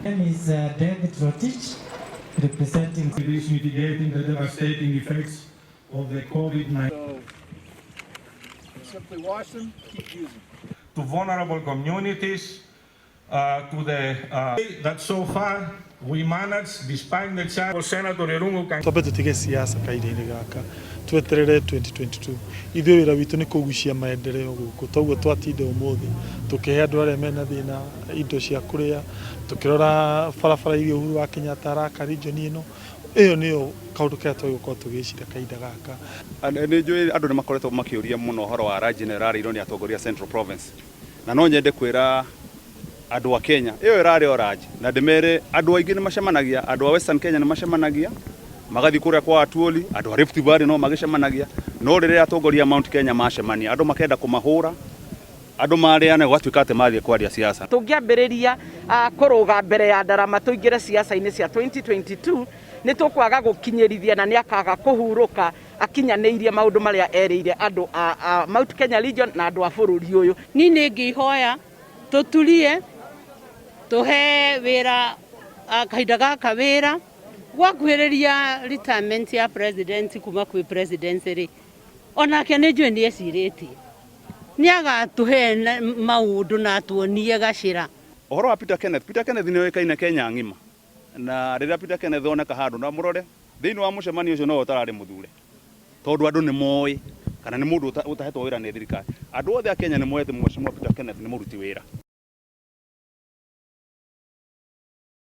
name is David Rotich, representing this mitigating the devastating effects of the COVID-19. So simply wash them, keep using them. To vulnerable communities, to the that so far we managed, despite the challenge. Senator Irungu can twambe tutige siasa kaida-inĩ gaka tweterere 2022 ithuĩ wĩra witũ nĩ kũgucia maendeleo gũkũ toguo twatinde ũmũthĩ tũkĩhe andũ arĩa mena thĩna indo cia kũrĩa tũkĩrora barabara iria Uhuru wa Kenyatta araka region ĩno ĩyo nĩyo kaũndũ kaya twagũkorwo tũgĩcira kaida gaka. Nĩ njũĩ andũ nĩ makoretwo makĩũria mũno ũhoro wa Raji na ĩrarĩirwo nĩ atongoria Central Province, na no nyende kwĩra andũ a Kenya ĩyo ĩrarĩ o Raji, na ndĩmere andũ aingĩ nĩ macemanagia, andũ a Western Kenya nĩ macemanagia magathi kũrĩa kwa Atuoli, andũ a Rift Valley no magĩcemanagia, no rĩrĩa atongoria Mount Kenya macemania andũ makenda kũmahũra, andũ marĩane gwatuĩka atĩ mathiĩ kwaria siasa. Tũngĩambĩrĩria kũrũga mbere ya ndarama tũingĩre siasa-inĩ cia 2022 nĩ tũkwaga gũkinyĩrithia na nĩ akaga kũhurũka akinyanĩirie maũndũ marĩa erĩire andũ a Mount Kenya region na andũ a bũrũri ũyũ. Niĩ nĩ ngĩhoya tũtulie tuhe wĩra kahinda gaka wĩra gwakuhĩrĩria retirement ya president kuma kwĩ president rĩ onake nĩ njũĩ nĩ ecirĩtie nĩ agatuhe maũndũ na atuonie gacĩra. Ũhoro wa Peter Kenneth nĩ oĩkaine Kenya ng'ima, na rĩrĩa Peter Kenneth oneka handũ na mũrore thĩinĩ wa mũcemanio ũcio no ũtararĩ mũthure tondũ andũ nĩ moĩ kana nĩ mũndũ ũtahetwo wĩra nĩ thirikari. Andũ othe a Kenya nĩ moete Mheshimiwa Peter Kenneth nĩ mũruti wĩra.